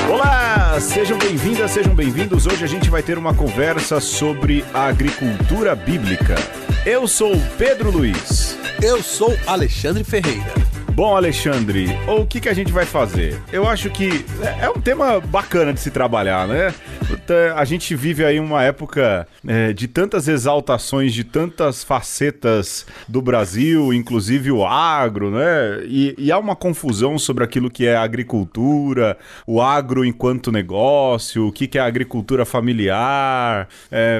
Olá, sejam bem-vindas, sejam bem-vindos. Hoje a gente vai ter uma conversa sobre a agricultura bíblica. Eu sou o Pedro Luiz. Eu sou Alexandre Ferreira. Bom, Alexandre, o que a gente vai fazer? Eu acho que é um tema bacana de se trabalhar, né? A gente vive aí uma época de tantas exaltações, de tantas facetas do Brasil, inclusive o agro, né? E há uma confusão sobre aquilo que é a agricultura, o agro enquanto negócio, o que é a agricultura familiar.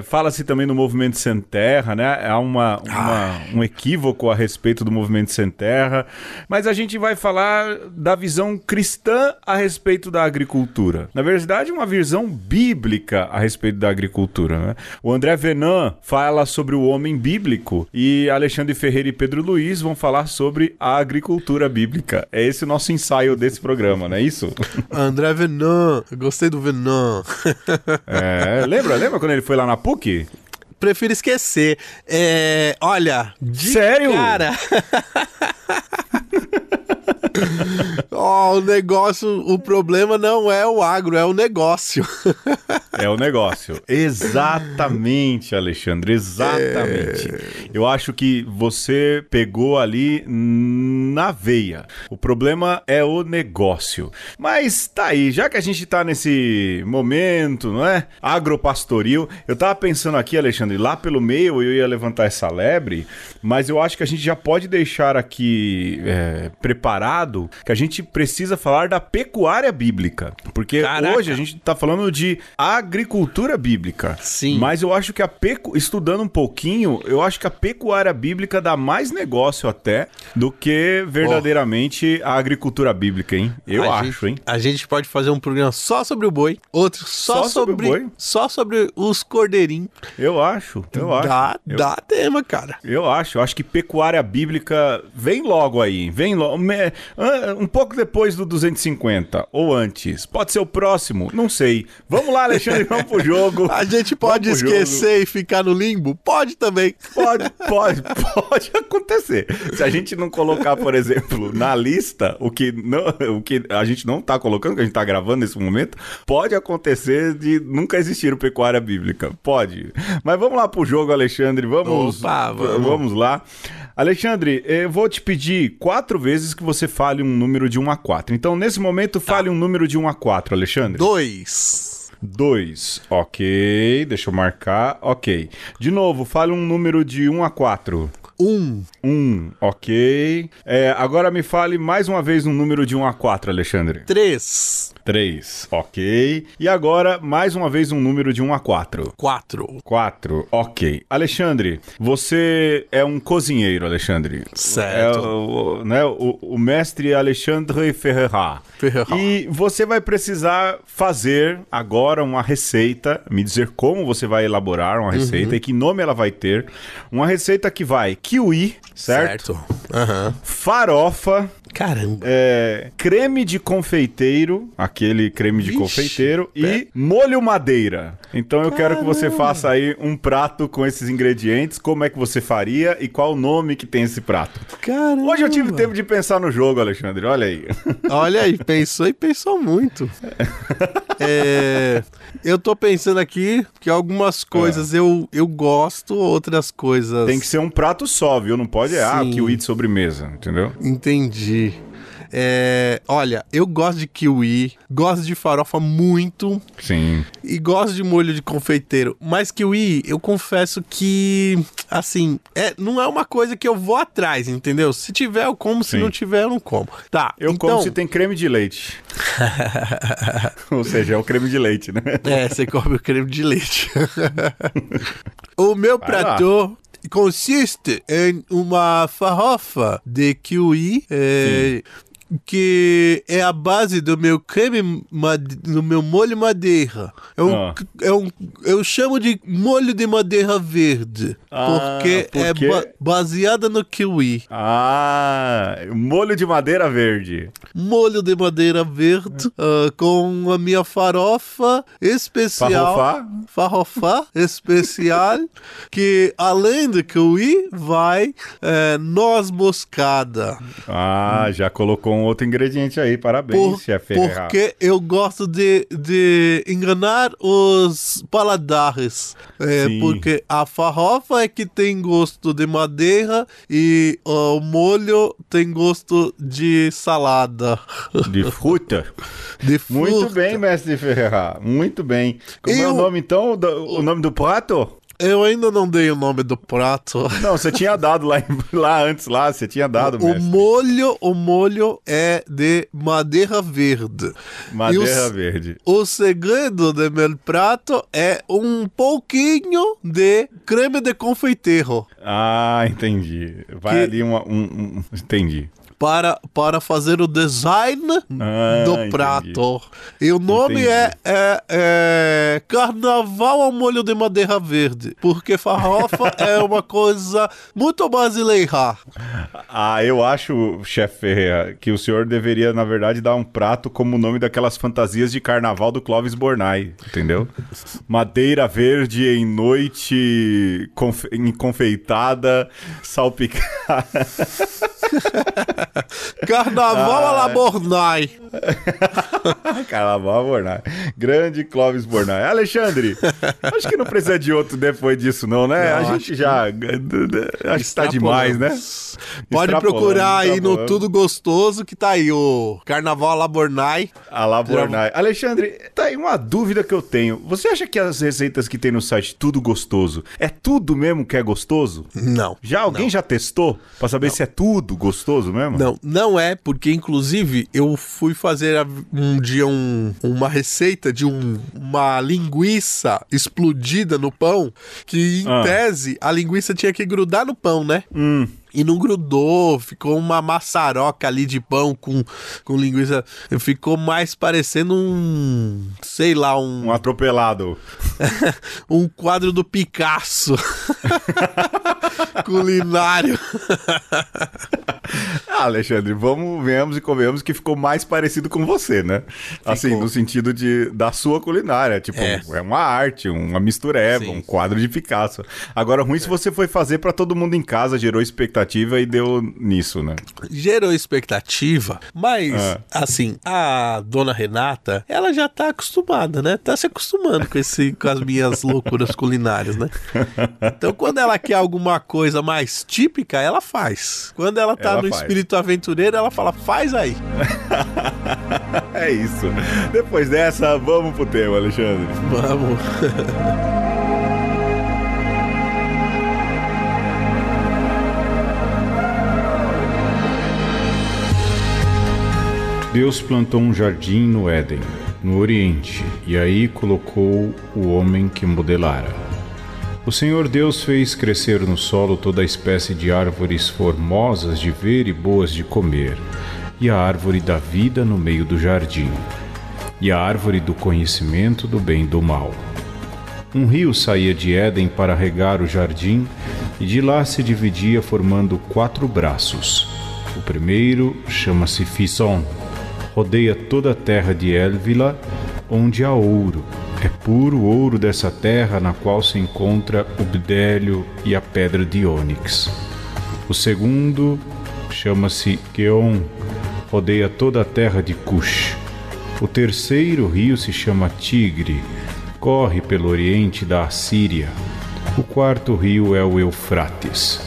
Fala-se também no movimento sem terra, né? Há um equívoco a respeito do movimento sem terra. Mas a gente vai falar da visão cristã a respeito da agricultura. Na verdade, uma visão bíblica a respeito da agricultura, né? O André Venan fala sobre o homem bíblico e Alexandre Ferreira e Pedro Luiz vão falar sobre a agricultura bíblica. É esse o nosso ensaio desse programa, não é isso? André Venan, eu gostei do Venan. Lembra quando ele foi lá na PUC? Prefiro esquecer. Olha, sério? Cara... o problema não é o agro, é o negócio. É o negócio. Exatamente, Alexandre, exatamente. Eu acho que você pegou ali na veia. O problema é o negócio. Mas tá aí, já que a gente tá nesse momento, não é? Agropastoril. Eu tava pensando aqui, Alexandre, lá pelo meio eu ia levantar essa lebre, mas eu acho que a gente já pode deixar aqui preparado que a gente precisa falar da pecuária bíblica. Porque hoje a gente tá falando de agricultura bíblica. Sim. Mas eu acho que estudando um pouquinho, eu acho que a pecuária bíblica dá mais negócio até do que verdadeiramente a agricultura bíblica, hein? Hein? A gente pode fazer um programa só sobre o boi, outro só sobre o boi, só sobre os cordeirinhos. Eu acho. Dá tema, cara. Eu acho que pecuária bíblica vem logo aí, um pouco depois do 250, ou antes. Pode ser o próximo, não sei. Vamos lá, Alexandre, vamos pro jogo. A gente pode esquecer e ficar no limbo? Pode também. Pode acontecer. Se a gente não colocar, por exemplo, na lista, o que a gente não tá colocando, que a gente tá gravando nesse momento, pode acontecer de nunca existir pecuária bíblica. Pode. Mas vamos lá pro jogo, Alexandre. Vamos lá. Alexandre, eu vou te pedir 4 vezes que você fale um número de 1 a 4. Então, nesse momento, fale um número de 1 a 4, Alexandre. 2. Ok, deixa eu marcar. Ok. De novo, fale um número de 1 a 4. 1. Ok. Agora me fale mais uma vez um número de 1 a 4, Alexandre. 3. Ok. E agora, mais uma vez, um número de 1 a 4. 4. Ok. Alexandre, você é um cozinheiro, Alexandre. Certo. O mestre Alexandre Ferreira. E você vai precisar fazer agora uma receita, me dizer como você vai elaborar uma receita e que nome ela vai ter. Uma receita que vai kiwi, certo? Farofa. Caramba. Creme de confeiteiro, aquele creme de confeiteiro e molho madeira. Então eu quero que você faça aí um prato com esses ingredientes, como é que você faria e qual o nome que tem esse prato. Caramba. Hoje eu tive tempo de pensar no jogo, Alexandre, olha aí. Olha aí, pensou muito. Eu tô pensando aqui que algumas coisas eu gosto, outras coisas... Tem que ser um prato só, viu? Não pode kiwi de sobremesa, entendeu? Entendi. Olha, eu gosto de kiwi, gosto de farofa muito. Sim. E gosto de molho de confeiteiro. Mas kiwi, eu confesso que, assim, não é uma coisa que eu vou atrás, entendeu? Se tiver, eu como. Se não tiver, eu não como. Tá, eu como se tem creme de leite. Ou seja, é o creme de leite, né? Você come o creme de leite. O meu prato... consiste em uma farofa de kiwi que é a base do meu creme, do meu molho madeira. Eu chamo de molho de madeira verde, porque é baseada no kiwi. Molho de madeira verde. Molho de madeira verde, com a minha farofa especial. Farofá especial, que além do kiwi, vai noz moscada. Já colocou um outro ingrediente aí, parabéns, chefe. Porque eu gosto de enganar os paladares. Porque a farofa é que tem gosto de madeira e o molho tem gosto de salada. De fruta. Muito bem, mestre Ferreira. Muito bem. Como é o nome, então? O nome do prato? Eu ainda não dei o nome do prato. Não, você tinha dado lá antes, você tinha dado mestre. O molho é de madeira verde. Madeira verde. O segredo do meu prato é um pouquinho de creme de confeiteiro. Entendi. Ali entendi. Para fazer o design do prato. E o nome é Carnaval ao molho de madeira verde, porque farofa é uma coisa muito brasileira. Eu acho, chefe Ferreira, que o senhor deveria, na verdade, dar um prato como o nome daquelas fantasias de carnaval do Clóvis Bornai, entendeu? Madeira verde em noite confeitada, salpicada. Carnaval à la Bornai. Carnaval Bornai. Grande Clóvis Bornai. Alexandre, acho que não precisa de outro depois disso, não, né? A gente já... Acho que tá demais, né? Pode procurar aí no Tudo Gostoso, que tá aí o Carnaval à la Bornai. À la Bornai. Alexandre, tá aí uma dúvida que eu tenho. Você acha que as receitas que tem no site Tudo Gostoso, é tudo mesmo que é gostoso? Não. Alguém já testou pra saber se é tudo gostoso mesmo? Não é, porque inclusive eu fui fazer um dia uma receita de uma linguiça explodida no pão, que em tese a linguiça tinha que grudar no pão, né? E não grudou, ficou uma maçaroca ali de pão com linguiça. Ficou mais parecendo um atropelado. Um quadro do Picasso. Culinário. Alexandre, venhamos e comemos que ficou mais parecido com você, né? Ficou. Assim, no sentido da sua culinária. Tipo, é uma arte, uma mistureba, um quadro de Picasso. Agora, ruim se você foi fazer pra todo mundo em casa, gerou expectativa e deu nisso, né? Gerou expectativa, mas, assim, a dona Renata, ela já tá acostumada, né? Tá se acostumando com as minhas loucuras culinárias, né? Então, quando ela quer alguma coisa mais típica, ela faz. Quando ela tá no espírito aventureiro, ela fala, faz aí. É isso. Depois dessa, vamos pro tema, Alexandre. Vamos. Deus plantou um jardim no Éden, no Oriente, e aí colocou o homem que modelara. O Senhor Deus fez crescer no solo toda a espécie de árvores formosas de ver e boas de comer, e a árvore da vida no meio do jardim, e a árvore do conhecimento do bem e do mal. Um rio saía de Éden para regar o jardim, e de lá se dividia formando 4 braços. O primeiro chama-se Fison, rodeia toda a terra de Élvila, onde há ouro. É puro ouro dessa terra na qual se encontra o bdélio e a pedra de ônix. O segundo chama-se Queon, rodeia toda a terra de Cush. O terceiro rio se chama Tigre, corre pelo oriente da Assíria. O quarto rio é o Eufrates.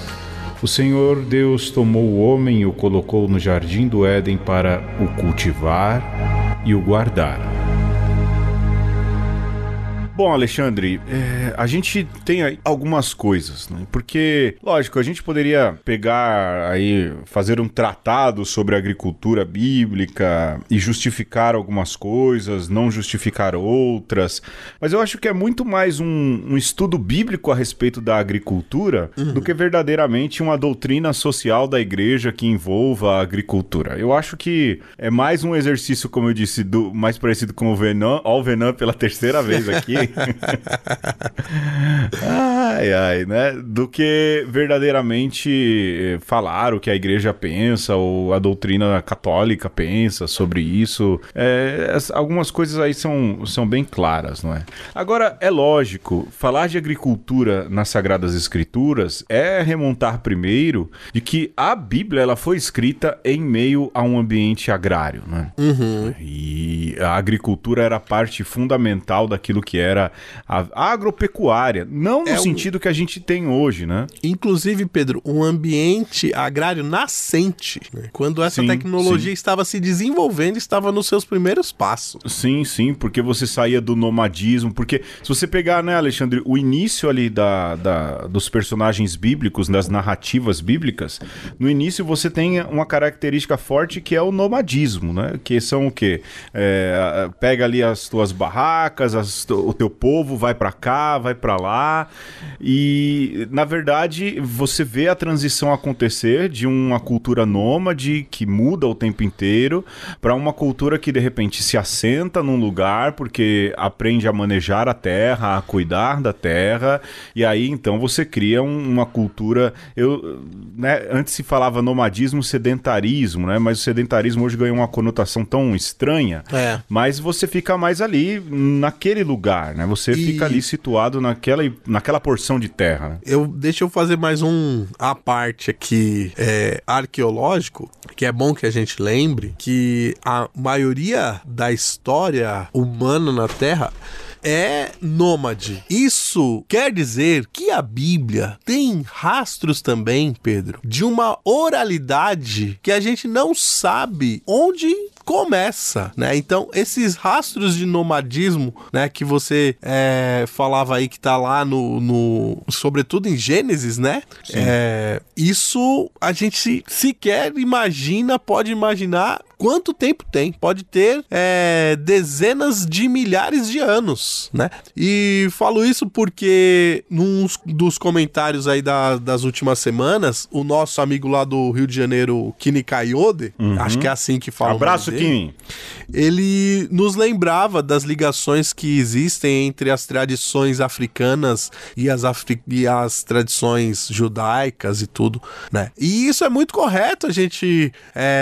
O Senhor Deus tomou o homem e o colocou no jardim do Éden para o cultivar e o guardar. Bom, Alexandre, a gente tem aí algumas coisas, né? Porque, lógico, a gente poderia pegar aí, fazer um tratado sobre a agricultura bíblica e justificar algumas coisas, não justificar outras, mas eu acho que é muito mais um estudo bíblico a respeito da agricultura do que verdadeiramente uma doutrina social da igreja que envolva a agricultura. Eu acho que é mais um exercício, como eu disse, mais parecido com o Venan, ó, o Venan pela terceira vez aqui. Ai, né? Do que verdadeiramente falar o que a igreja pensa ou a doutrina católica pensa sobre isso. Algumas coisas aí são bem claras, não é? Agora, é lógico, falar de agricultura nas Sagradas Escrituras é remontar primeiro de que a Bíblia ela foi escrita em meio a um ambiente agrário, né? E a agricultura era parte fundamental daquilo que era a agropecuária, não no sentido que a gente tem hoje, né? Inclusive, Pedro, um ambiente agrário nascente, né? Quando essa tecnologia estava se desenvolvendo, estava nos seus primeiros passos. Sim, porque você saía do nomadismo, porque se você pegar, né, Alexandre, o início ali dos personagens bíblicos, das narrativas bíblicas, no início você tem uma característica forte que é o nomadismo, né? Que são o quê? Pega ali as tuas barracas, o teu povo vai pra cá, vai pra lá, e na verdade você vê a transição acontecer de uma cultura nômade que muda o tempo inteiro para uma cultura que de repente se assenta num lugar porque aprende a manejar a terra, a cuidar da terra, e aí então você cria uma cultura, né, antes se falava nomadismo, sedentarismo, né, mas o sedentarismo hoje ganhou uma conotação tão estranha, mas você fica mais ali naquele lugar, né, você fica ali situado naquela porção de terra. Né? Deixa eu fazer mais a parte aqui arqueológico, que é bom que a gente lembre que a maioria da história humana na Terra é nômade. Isso quer dizer que a Bíblia tem rastros também, Pedro, de uma oralidade que a gente não sabe onde começa, né? Então, esses rastros de nomadismo, né, que você falava aí que tá lá sobretudo em Gênesis, né? Isso a gente sequer pode imaginar quanto tempo tem. Pode ter dezenas de milhares de anos, né? E falo isso porque num dos comentários aí das últimas semanas, o nosso amigo lá do Rio de Janeiro, Kini Kayode, acho que é assim que fala. Abraço, Kini. Ele nos lembrava das ligações que existem entre as tradições africanas e as tradições judaicas e tudo, né? E isso é muito correto a gente,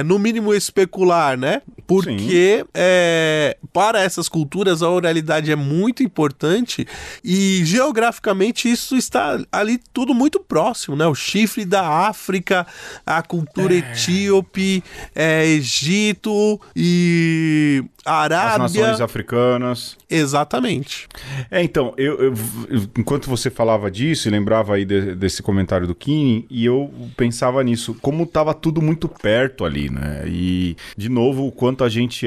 no mínimo, especular, né? Porque para essas culturas a oralidade é muito importante e geograficamente isso está ali tudo muito próximo, né? O chifre da África, a cultura etíope, Egito e Arábia. As nações africanas. Exatamente. Então, eu enquanto você falava disso e lembrava aí desse comentário do Kini, e eu pensava nisso, como estava tudo muito perto ali, né? E, de novo, o quanto a gente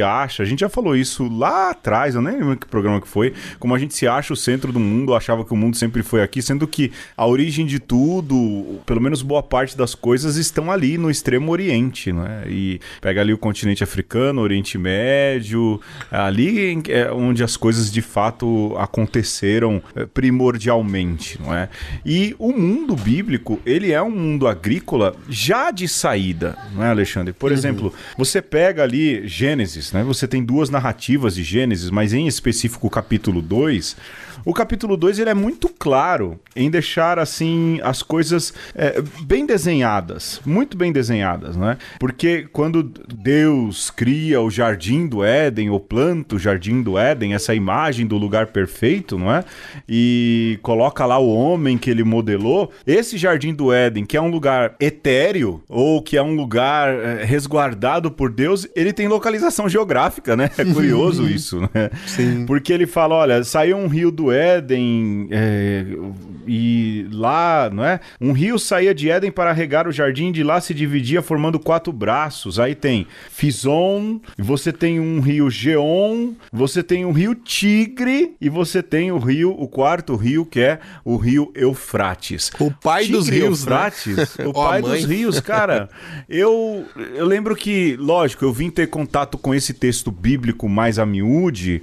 já falou isso lá atrás, eu nem lembro que programa que foi, como a gente se acha o centro do mundo, achava que o mundo sempre foi aqui, sendo que a origem de tudo, pelo menos boa parte das coisas, estão ali no Extremo Oriente, né? E pega ali o continente africano, Oriente Médio, ali é onde as coisas de fato aconteceram primordialmente, não é? E o mundo bíblico, ele é um mundo agrícola já de saída, não é, Alexandre? Por exemplo, você pega ali Gênesis, né? Você tem duas narrativas de Gênesis, mas em específico o capítulo 2. O capítulo 2 ele é muito claro em deixar assim as coisas bem desenhadas, muito bem desenhadas, né? Porque quando Deus cria o Jardim do Éden, ou planta o Jardim do Éden, essa imagem do lugar perfeito, não é? E coloca lá o homem que ele modelou, esse Jardim do Éden, que é um lugar etéreo, ou que é um lugar resguardado por Deus, ele tem localização geográfica, né? É curioso isso, né? Sim. Porque ele fala, olha, saiu um rio do Éden e lá, não é? Um rio saía de Éden para regar o jardim, de lá se dividia formando 4 braços. Aí tem Fison, você tem um rio Geon, você tem um rio Tigre e você tem o quarto rio, que é o rio Eufrates. O pai dos rios, Eufrates, né? O pai dos rios, cara. Eu lembro que, lógico, eu vim ter contato com esse texto bíblico mais a miúde.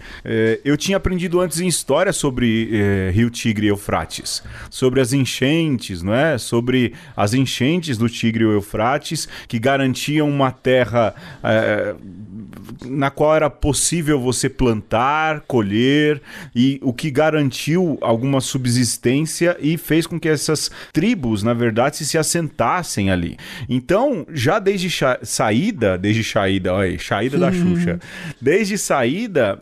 Eu tinha aprendido antes em história sobre rio Tigre e Eufrates, sobre as enchentes, não é? Sobre as enchentes do Tigre e Eufrates, que garantiam uma terra na qual era possível você plantar, colher, e o que garantiu alguma subsistência e fez com que essas tribos, na verdade, se assentassem ali. Então, já desde saída da Xuxa, desde saída,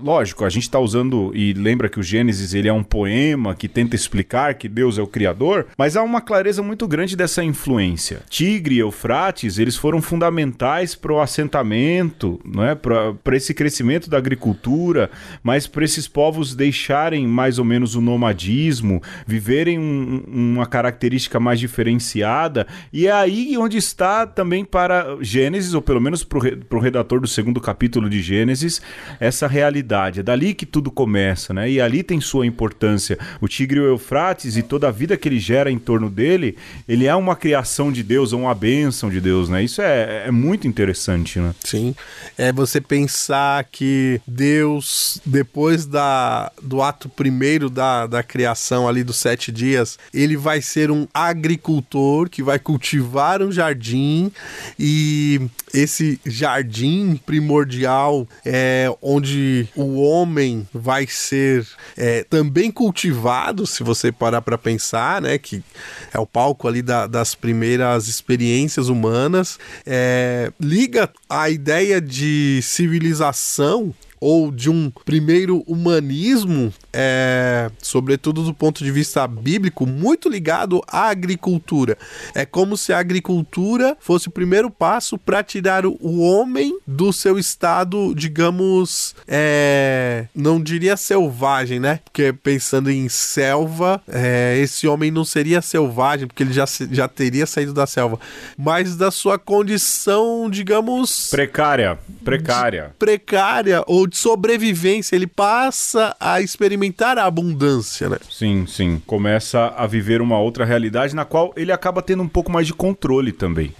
lógico, a gente está usando, e lembra que o Gênesis ele é um poema que tenta explicar que Deus é o Criador, mas há uma clareza muito grande dessa influência. Tigre e Eufrates, eles foram fundamentais para o assentamento, não é? Para esse crescimento da agricultura, mas para esses povos deixarem mais ou menos o nomadismo, viverem uma característica mais diferenciada, e é aí onde está também para Gênesis, ou pelo menos para o redator do 2º capítulo de Gênesis, essa realidade. É dali que tudo começa, né? E ali tem sua importância. O Tigre e o Eufrates e toda a vida que ele gera em torno dele, ele é uma criação de Deus, uma bênção de Deus, né? Isso é muito interessante, né? Sim. É você pensar que Deus, depois do ato primeiro da criação ali dos 7 dias, ele vai ser um agricultor que vai cultivar um jardim, e esse jardim primordial é onde o homem vai ser também cultivado, se você parar para pensar, né, que é o palco ali das primeiras experiências humanas, liga a ideia de civilização ou de um primeiro humanismo, sobretudo do ponto de vista bíblico, muito ligado à agricultura. É como se a agricultura fosse o primeiro passo para tirar o homem do seu estado, digamos, não diria selvagem, né? Porque pensando em selva, esse homem não seria selvagem, porque ele já teria saído da selva, mas da sua condição, digamos... Precária ou de sobrevivência. Ele passa a experimentar a abundância, né? Sim. Começa a viver uma outra realidade na qual ele acaba tendo um pouco mais de controle também.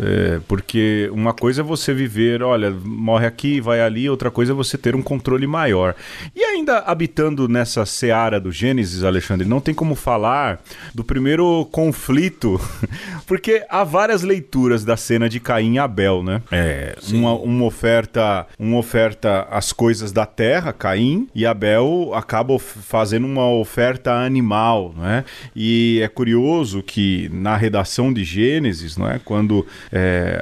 Porque uma coisa é você viver, olha, morre aqui, vai ali, outra coisa é você ter um controle maior. E ainda habitando nessa seara do Gênesis, Alexandre, não tem como falar do primeiro conflito, porque há várias leituras da cena de Caim e Abel, né? Uma oferta às coisas da terra, Caim, e Abel acaba fazendo uma oferta animal, não é? E é curioso que na redação de Gênesis, não é? Quando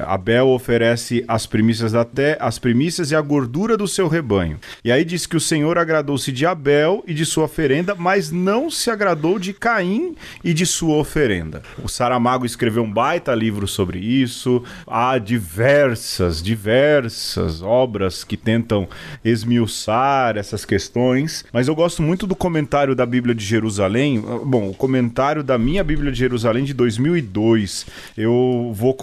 Abel oferece as primícias as primícias e a gordura do seu rebanho. E aí diz que o Senhor agradou-se de Abel e de sua oferenda, mas não se agradou de Caim e de sua oferenda. O Saramago escreveu um baita livro sobre isso. Há diversas obras que tentam esmiuçar essas questões, mas eu gosto muito do comentário da Bíblia de Jerusalém. Bom, o comentário da minha Bíblia de Jerusalém de 2002. Eu vou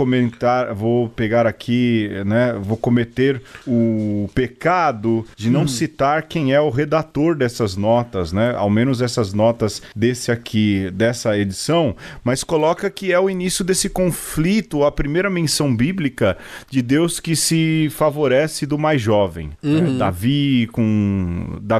pegar aqui, né, vou cometer o pecado de não citar quem é o redator dessas notas, né, ao menos essas notas dessa edição, mas coloca que é o início desse conflito, a primeira menção bíblica de Deus que se favorece do mais jovem. Davi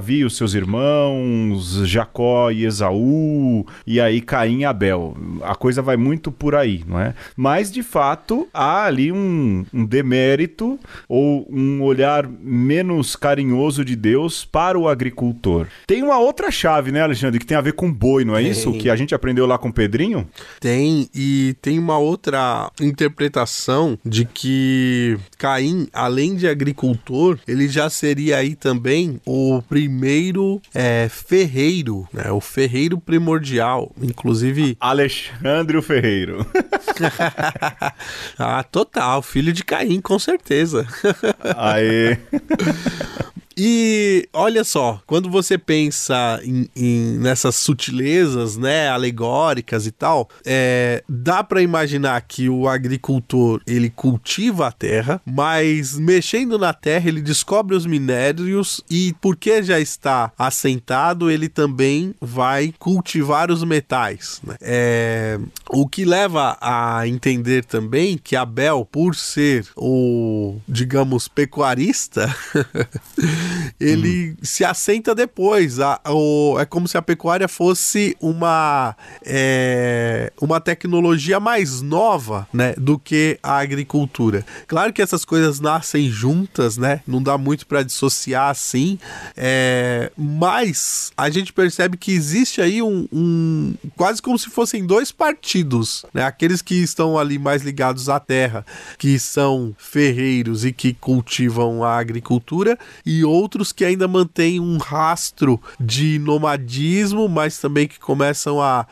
e os seus irmãos, Jacó e Esaú, e aí Caim e Abel. A coisa vai muito por aí, não é? Mas, de fato, há ali um demérito ou um olhar menos carinhoso de Deus para o agricultor. Tem uma outra chave, né, Alexandre, que tem a ver com boi, não é isso? Que a gente aprendeu lá com o Pedrinho? Tem, e tem uma outra interpretação de que Caim, além de agricultor, ele já seria aí também o primeiro ferreiro, né? O ferreiro primordial, inclusive... Alexandre o Ferreiro. Ah, total, filho de Caim, com certeza. Aê! E olha só, quando você pensa nessas sutilezas, né, alegóricas e tal, dá para imaginar que o agricultor, ele cultiva a terra, mas mexendo na terra ele descobre os minérios e porque já está assentado, ele também vai cultivar os metais, né? O que leva a entender também que Abel, por ser o, digamos, pecuarista, ele se assenta depois. É como se a pecuária fosse uma tecnologia mais nova, né, do que a agricultura. Claro que essas coisas nascem juntas, né? Não dá muito para dissociar assim, mas a gente percebe que existe aí quase como se fossem dois partidos, né? Aqueles que estão ali mais ligados à terra, que são ferreiros e que cultivam a agricultura, e outros que ainda mantêm um rastro de nomadismo, mas também que começam a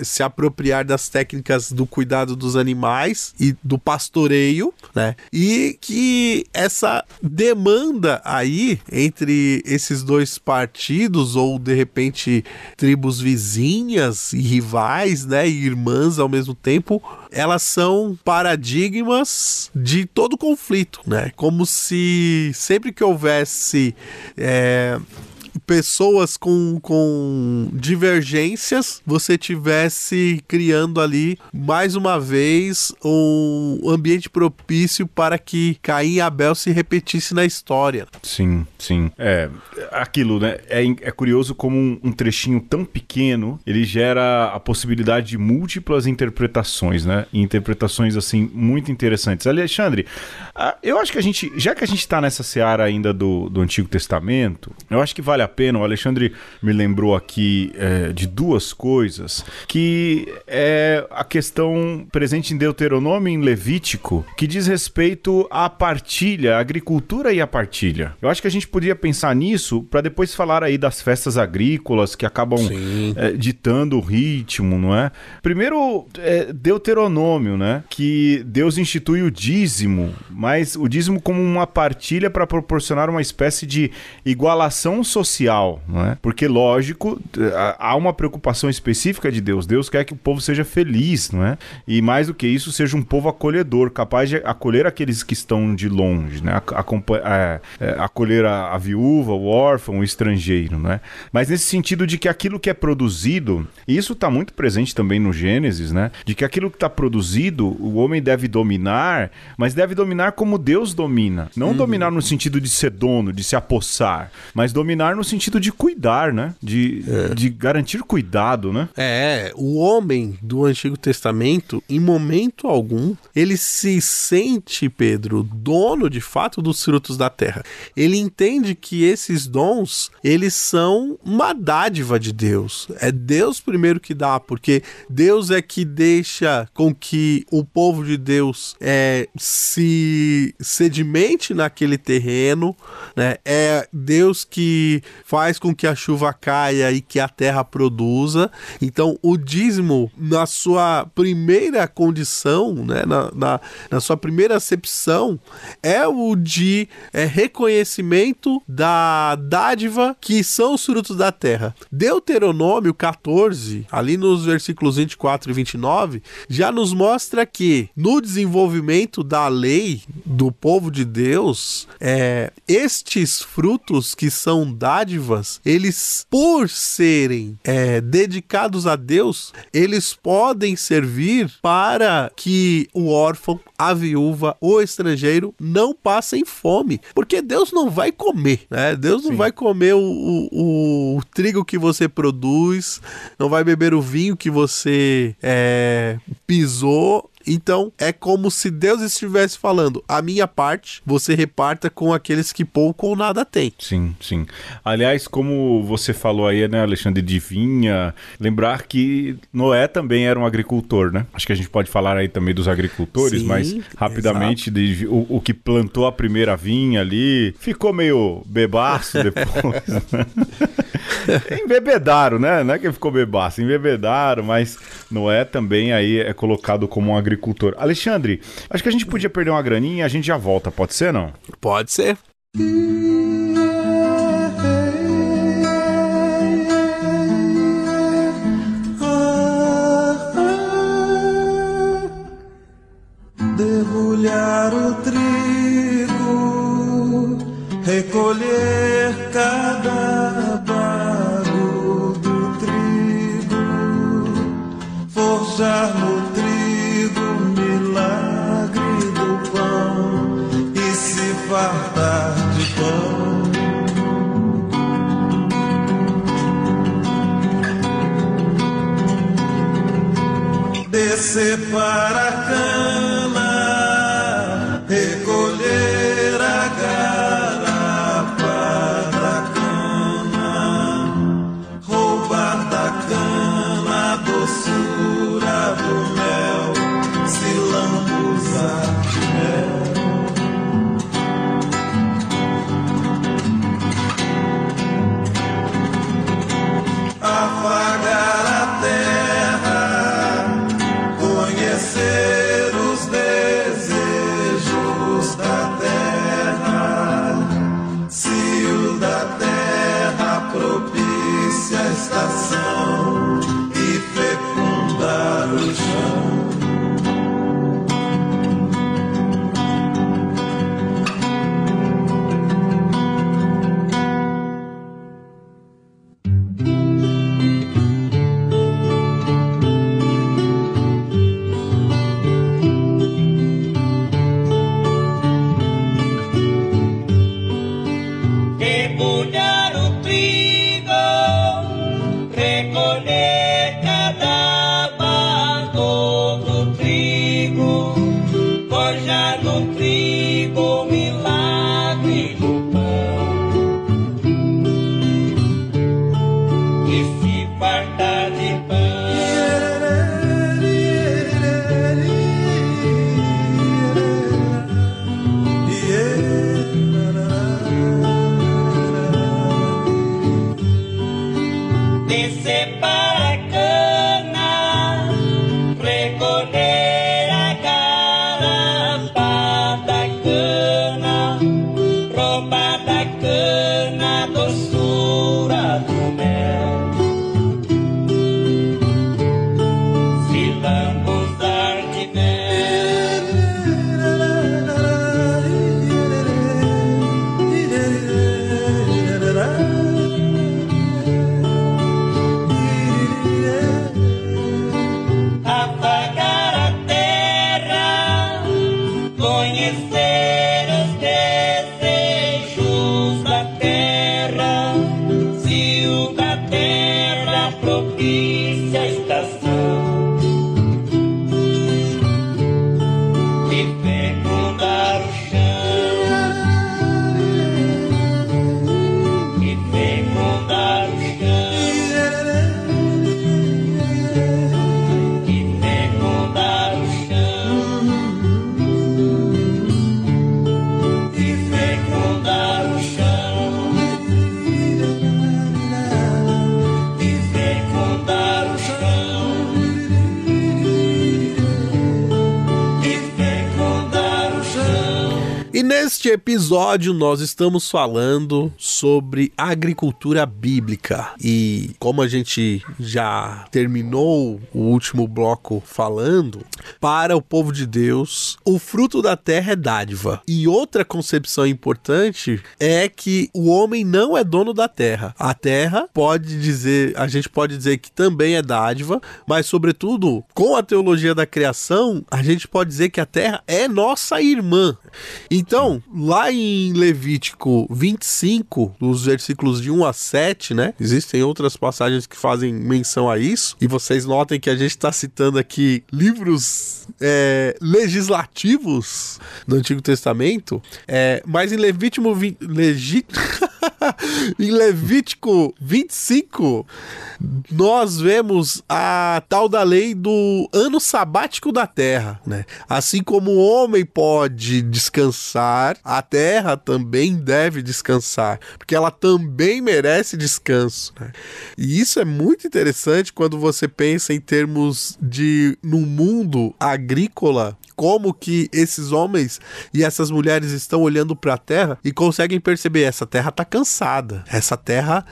se apropriar das técnicas do cuidado dos animais e do pastoreio, né? E que essa demanda aí entre esses dois partidos, ou de repente tribos vizinhas e rivais, né, e irmãs ao mesmo tempo, elas são paradigmas de todo conflito, né? Como se sempre que houvesse pessoas com divergências, você tivesse criando ali, mais uma vez, um ambiente propício para que Caim e Abel se repetisse na história. Sim, sim. Aquilo, né? É curioso como um trechinho tão pequeno, ele gera a possibilidade de múltiplas interpretações, né? E interpretações, assim, muito interessantes. Alexandre, eu acho que já que a gente tá nessa seara ainda do Antigo Testamento, eu acho que vale a pena. O Alexandre me lembrou aqui de duas coisas, que é a questão presente em Deuteronômio e em Levítico, que diz respeito à partilha, à agricultura e à partilha. Eu acho que a gente poderia pensar nisso para depois falar aí das festas agrícolas que acabam ditando o ritmo, não é? Primeiro, Deuteronômio, né? Que Deus institui o dízimo, mas o dízimo como uma partilha para proporcionar uma espécie de igualação social, não é? Porque, lógico, há uma preocupação específica de Deus. Deus quer que o povo seja feliz, não é? E mais do que isso, seja um povo acolhedor, capaz de acolher aqueles que estão de longe, né? Acolher a viúva, o órfão, o estrangeiro, não é? Mas nesse sentido de que aquilo que é produzido, e isso está muito presente também no Gênesis, né? De que aquilo que está produzido, o homem deve dominar, mas deve dominar como Deus domina. Não dominar no sentido de ser dono, de se apossar, mas dominar no sentido de cuidar, né? De garantir cuidado, né? O homem do Antigo Testamento, em momento algum, ele se sente, Pedro, dono de fato dos frutos da terra. Ele entende que esses dons, eles são uma dádiva de Deus. É Deus primeiro que dá, porque Deus é que deixa com que o povo de Deus se sedimente naquele terreno, né? É Deus que faz com que a chuva caia e que a terra produza. Então, o dízimo, na sua primeira condição, né, na sua primeira acepção, é o de reconhecimento da dádiva que são os frutos da terra. Deuteronômio 14, ali nos versículos 24 e 29, já nos mostra que no desenvolvimento da lei do povo de Deus, estes frutos que são dádivas, eles, por serem dedicados a Deus, eles podem servir para que o órfão, a viúva, o estrangeiro não passem fome, porque Deus não vai comer, né? Deus não vai comer o trigo que você produz, não vai beber o vinho que você pisou. Então, é como se Deus estivesse falando: a minha parte, você reparta com aqueles que pouco ou nada têm. Sim, sim. Aliás, como você falou aí, né, Alexandre, de vinha, lembrar que Noé também era um agricultor, né? Acho que a gente pode falar aí também dos agricultores, sim, mas rapidamente, o que plantou a primeira vinha ali, ficou meio bebaço depois, né? Embebedaram, né? Não é que ele ficou bebaço, embebedaram, mas Noé também aí é colocado como um agricultor. Alexandre, acho que a gente podia perder uma graninha e a gente já volta, pode ser, não? Pode ser. Debulhar o trigo, recolher cada bago do trigo, forjar no trigo o milagre do pão e se fartar de pão. Descer para a cana, recolher a garapa da cana, roubar da cana a doçura do mel, se lambuzar de mel. Afagar a terra, conhecer os desejos da terra, se o da terra propicia a estação e fecundar o chão. Debulhar o trigo, recolher cada bago do trigo, forjar no trigo o milagre do pão e se fartar de pão. Descer para a cana, recolher a garapa da cana, roubar da cana a doçura do mel, se lambuzar de mel. Apagar a terra, conhecer os desejos da terra, se o da terra propicia a estação e fecundar o chão, e fecundar o chão. E neste episódio nós estamos falando sobre agricultura bíblica. E como a gente já terminou o último bloco falando, para o povo de Deus, o fruto da terra é dádiva. E outra concepção importante é que o homem não é dono da terra. A terra a gente pode dizer que também é dádiva, mas sobretudo com a teologia da criação, a gente pode dizer que a terra é nossa irmã. Então, lá em Levítico 25, dos versículos de 1 a 7, né? Existem outras passagens que fazem menção a isso. E vocês notem que a gente está citando aqui livros legislativos do Antigo Testamento. Mas em Levítico... Em Levítico 25, nós vemos a tal da lei do ano sabático da terra, né? Assim como o homem pode descansar, a terra também deve descansar, porque ela também merece descanso, né? E isso é muito interessante quando você pensa em termos de, num mundo agrícola, como que esses homens e essas mulheres estão olhando para a terra e conseguem perceber, essa terra está cansada. Essa terra,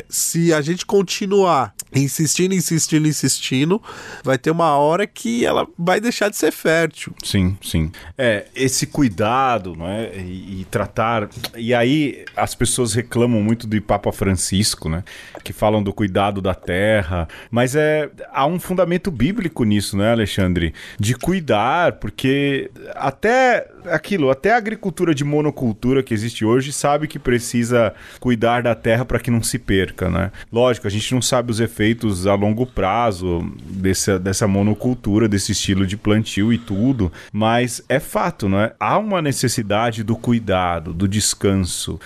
se a gente continuar insistindo, vai ter uma hora que ela vai deixar de ser fértil. Sim, sim. Esse cuidado, não é? E tratar... E aí as pessoas reclamam muito do Papa Francisco, né? Que falam do cuidado da terra. Mas há um fundamento bíblico nisso, né, Alexandre? De cuidar, porque até a agricultura de monocultura que existe hoje sabe que precisa cuidar da terra para que não se perca, né? Lógico, a gente não sabe os efeitos a longo prazo dessa monocultura, desse estilo de plantio e tudo, mas é fato, né? Há uma necessidade do cuidado, do descanso.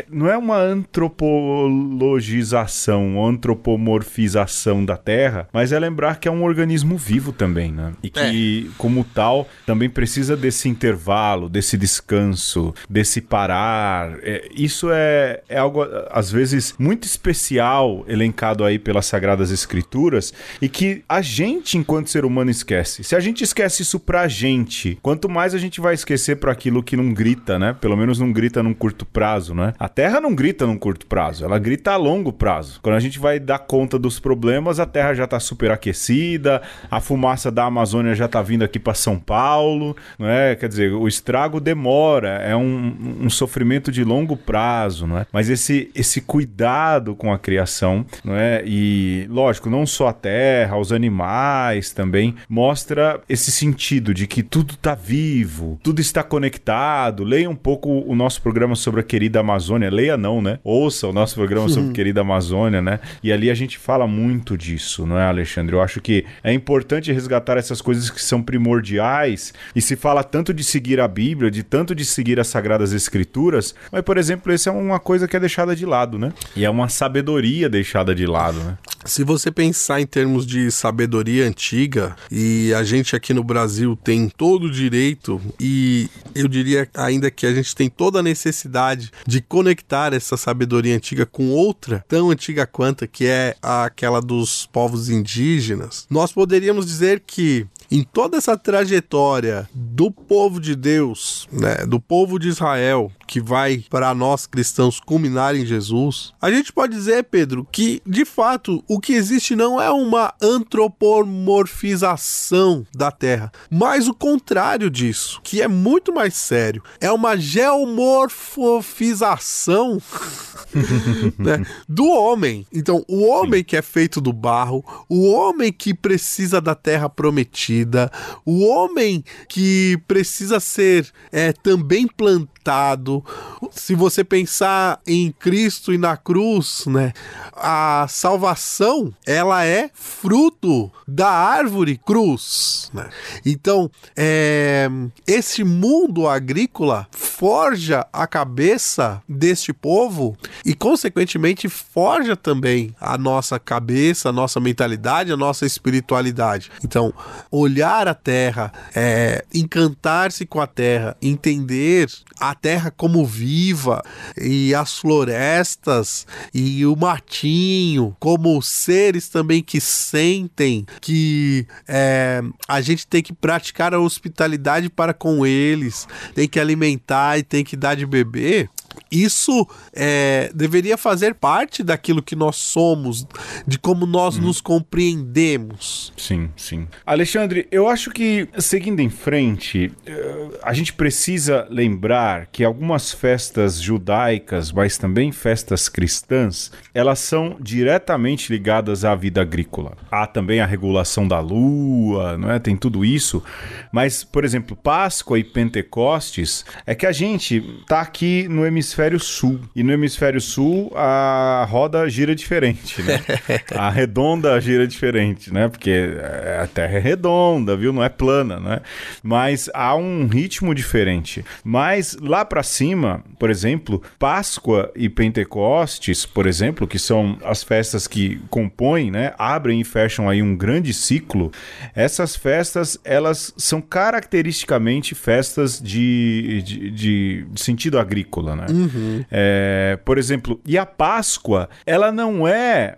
Não é uma antropologização, antropomorfização da terra, mas é lembrar que é um organismo vivo também, né? E que, como tal, também precisa desse intervalo, desse descanso, desse parar. Isso é algo, às vezes, muito especial, elencado aí pelas Sagradas Escrituras, e que a gente, enquanto ser humano, esquece. Se a gente esquece isso pra gente, quanto mais a gente vai esquecer para aquilo que não grita, né? Pelo menos não grita num curto prazo, né? A Terra não grita num curto prazo, ela grita a longo prazo. Quando a gente vai dar conta dos problemas, a Terra já tá superaquecida, a fumaça da Amazônia já tá vindo aqui para São Paulo, não é? Quer dizer, o estrago demora, é um sofrimento de longo prazo, não é? Mas esse cuidado com a criação, não é? E, lógico, não só a terra, os animais também, mostra esse sentido de que tudo está vivo, tudo está conectado. Leia um pouco o nosso programa sobre a querida Amazônia. Leia não, né? Ouça o nosso programa sobre a querida Amazônia, né? E ali a gente fala muito disso, não é, Alexandre? Eu acho que é importante resgatar essas coisas que são primordiais, e se fala tanto de seguir a Bíblia, tanto de seguir as Sagradas Escrituras, mas, por exemplo, essa é uma coisa que é deixada de lado, né? E é uma sabedoria deixada de lado, né? Se você pensar em termos de sabedoria antiga, e a gente aqui no Brasil tem todo o direito, e eu diria ainda que a gente tem toda a necessidade de conectar essa sabedoria antiga com outra, tão antiga quanto, que é aquela dos povos indígenas, nós poderíamos dizer que em toda essa trajetória do povo de Deus, né, do povo de Israel, que vai para nós cristãos culminar em Jesus, a gente pode dizer, Pedro, que de fato o que existe não é uma antropomorfização da terra, mas o contrário disso, que é muito mais sério, é uma geomorfofização né, do homem. Então, o homem que é feito do barro, o homem que precisa da terra prometida, o homem que precisa ser também plantado. Se você pensar em Cristo e na cruz, né, a salvação, ela é fruto da árvore cruz, né? Então, esse mundo agrícola forja a cabeça deste povo e, consequentemente, forja também a nossa cabeça, a nossa mentalidade, a nossa espiritualidade. Então, olhar a terra, encantar-se com a terra, entender a terra como viva, e as florestas e o matinho como seres também que sentem, que a gente tem que praticar a hospitalidade para com eles, tem que alimentar e tem que dar de beber. Isso deveria fazer parte daquilo que nós somos, de como nós nos compreendemos. Sim, sim. Alexandre, eu acho que, seguindo em frente, a gente precisa lembrar que algumas festas judaicas, mas também festas cristãs, elas são diretamente ligadas à vida agrícola. Há também a regulação da lua, não é? Tem tudo isso. Mas, por exemplo, Páscoa e Pentecostes, é que a gente está aqui no hemisfério hemisfério sul. E no hemisfério sul, a roda gira diferente, né? A redonda gira diferente, né? Porque a Terra é redonda, viu? Não é plana, né? Mas há um ritmo diferente. Mas lá pra cima, por exemplo, Páscoa e Pentecostes, por exemplo, que são as festas que compõem, né? Abrem e fecham aí um grande ciclo. Essas festas, elas são caracteristicamente festas de sentido agrícola, né? Por exemplo, e a Páscoa, ela não é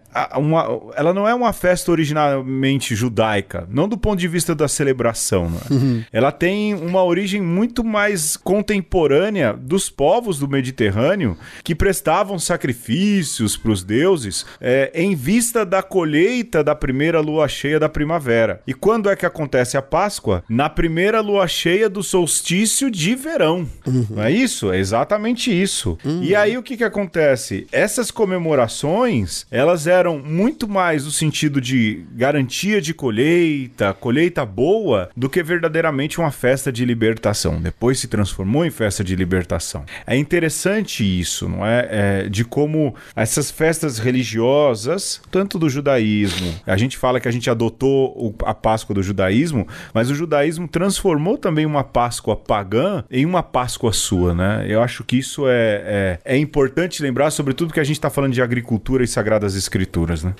uma festa originalmente judaica, não do ponto de vista da celebração, né? Ela tem uma origem muito mais contemporânea dos povos do Mediterrâneo que prestavam sacrifícios para os deuses em vista da colheita da primeira lua cheia da primavera. E quando é que acontece a Páscoa? Na primeira lua cheia do solstício de verão. Não é isso? É exatamente isso. E aí o que acontece? Essas comemorações, elas eram muito mais no sentido de garantia de colheita boa, do que verdadeiramente uma festa de libertação. Depois se transformou em festa de libertação. É interessante isso, não é? De como essas festas religiosas, tanto do judaísmo, a gente fala que a gente adotou a Páscoa do judaísmo, mas o judaísmo transformou também uma Páscoa pagã em uma Páscoa sua, né? Eu acho que isso é importante lembrar, sobretudo que a gente está falando de agricultura e sagradas escrituras, né?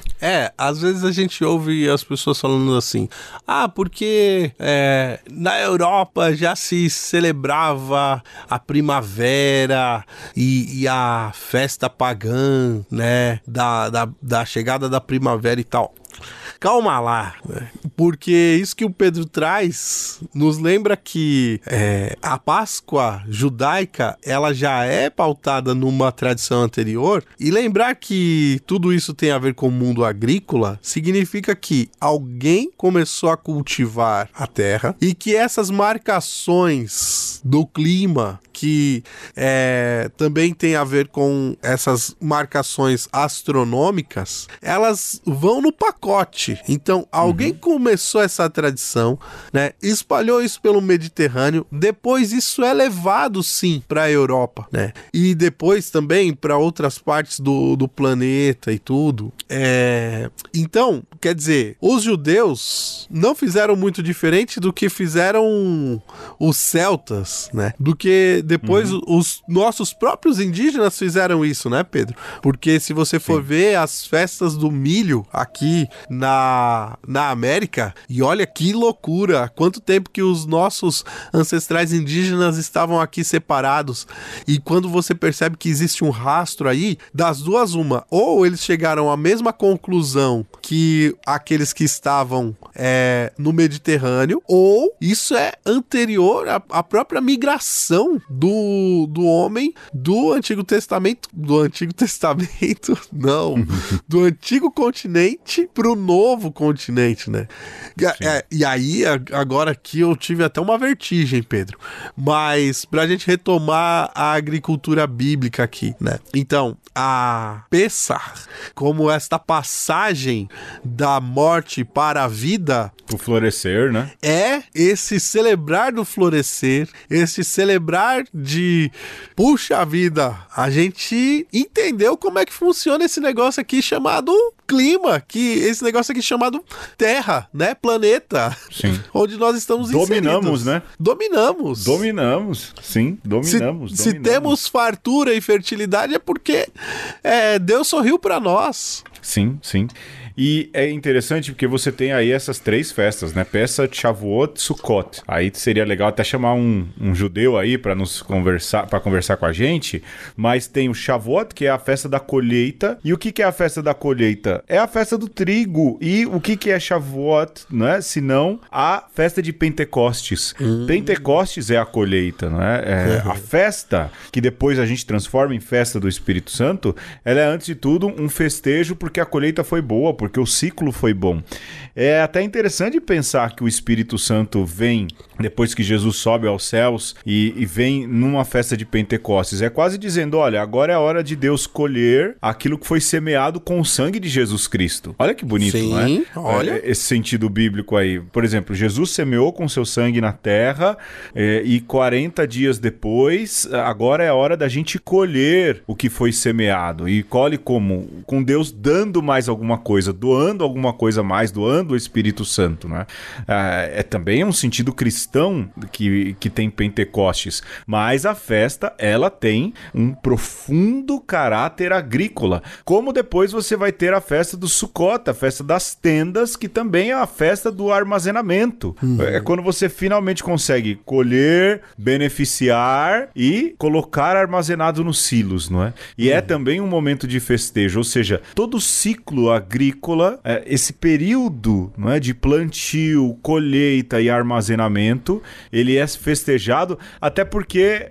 Às vezes a gente ouve as pessoas falando assim, porque na Europa já se celebrava a primavera e a festa pagã, né, da chegada da primavera e tal. Calma lá, né? Porque isso que o Pedro traz nos lembra que a Páscoa judaica, ela já é pautada numa tradição anterior, e lembrar que tudo isso tem a ver com o mundo agrícola significa que alguém começou a cultivar a terra e que essas marcações do clima, que também tem a ver com essas marcações astronômicas, elas vão no pacote. Então, alguém começou essa tradição, né? Espalhou isso pelo Mediterrâneo, depois isso é levado, sim, para a Europa, né? E depois também para outras partes do planeta e tudo. Então, quer dizer, os judeus não fizeram muito diferente do que fizeram os celtas, né? Do que depois os nossos próprios indígenas fizeram isso, né, Pedro? Porque se você for ver as festas do milho aqui na América, e olha que loucura, quanto tempo que os nossos ancestrais indígenas estavam aqui separados, e quando você percebe que existe um rastro aí, das duas uma, ou eles chegaram à mesma conclusão que aqueles que estavam no Mediterrâneo, ou isso é anterior à própria migração do homem do Antigo Testamento, do Antigo Continente pro Novo Continente, né? E aí, agora aqui eu tive até uma vertigem, Pedro, mas pra gente retomar a agricultura bíblica aqui, né? Então, a Pessah, como esta passagem da morte para a vida, o florescer, né? É esse celebrar do florescer, esse celebrar de puxa vida, a gente entendeu como é que funciona esse negócio aqui chamado clima, que esse negócio aqui chamado Terra, né? Planeta. Sim. Onde nós estamos dominamos, inseridos. Né? Dominamos. Sim, dominamos. Se temos fartura e fertilidade é porque Deus sorriu para nós. Sim. E é interessante porque você tem aí essas três festas, né? Pessah, Shavuot, Sukkot. Aí seria legal até chamar um judeu aí para conversar com a gente, mas tem o Shavuot, que é a festa da colheita. E o que é a festa da colheita? É a festa do trigo. E o que é Shavuot, né? Senão a festa de Pentecostes. Pentecostes é a colheita, não é? A festa, que depois a gente transforma em festa do Espírito Santo, ela é antes de tudo um festejo porque a colheita foi boa, porque o ciclo foi bom. É até interessante pensar que o Espírito Santo vem depois que Jesus sobe aos céus e vem numa festa de Pentecostes. É quase dizendo, olha, agora é a hora de Deus colher aquilo que foi semeado com o sangue de Jesus Cristo. Olha que bonito, Sim, não é? olha. Esse sentido bíblico aí. Por exemplo, Jesus semeou com seu sangue na terra e 40 dias depois, agora é a hora da gente colher o que foi semeado. E colhe como? Com Deus dando mais alguma coisa, doando alguma coisa mais, doando o Espírito Santo, né? É também um sentido cristão que tem Pentecostes, mas a festa, ela tem um profundo caráter agrícola, como depois você vai ter a festa do Sukkot, a festa das tendas, que também é a festa do armazenamento. É quando você finalmente consegue colher, beneficiar e colocar armazenado nos silos, não é? E é também um momento de festejo, ou seja, todo o ciclo agrícola, esse período, não é, de plantio, colheita e armazenamento, ele é festejado até porque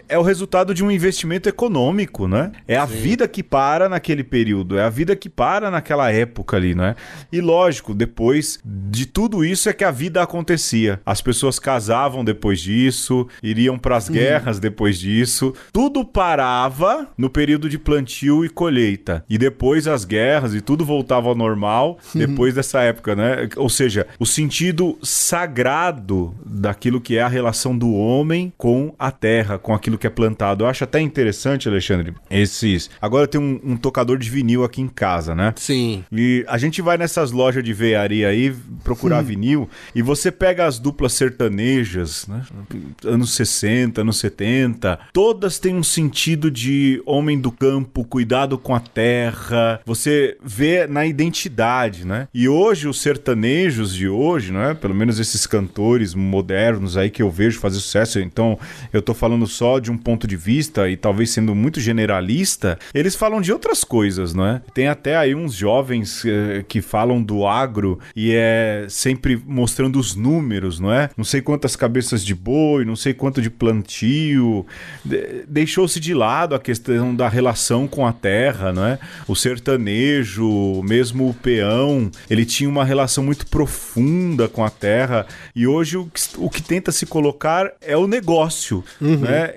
é o resultado de um investimento econômico, né? É a vida que para naquele período, é a vida que para naquela época ali, né? E lógico, depois de tudo isso é que a vida acontecia. As pessoas casavam depois disso, iriam para as guerras depois disso. Tudo parava no período de plantio e colheita. E depois as guerras e tudo voltava ao normal depois dessa época, né? Ou seja, o sentido sagrado daquilo que é a relação do homem com a terra, com aquilo que é plantado. Eu acho até interessante, Alexandre, Agora tem um tocador de vinil aqui em casa, né? Sim. E a gente vai nessas lojas de veiaria aí procurar vinil e você pega as duplas sertanejas, né? Anos 60, anos 70, todas têm um sentido de homem do campo, cuidado com a terra. Você vê na identidade, né? E hoje os sertanejos de hoje, né? Pelo menos esses cantores modernos aí que eu vejo fazer sucesso, então eu tô falando só de um ponto de vista e talvez sendo muito generalista, eles falam de outras coisas, não é? Tem até aí uns jovens que falam do agro e é sempre mostrando os números, não é? Não sei quantas cabeças de boi, não sei quanto de plantio. Deixou-se de lado a questão da relação com a terra, não é? O sertanejo, mesmo o peão, ele tinha uma relação muito profunda com a terra e hoje o que tenta se colocar é o negócio, né?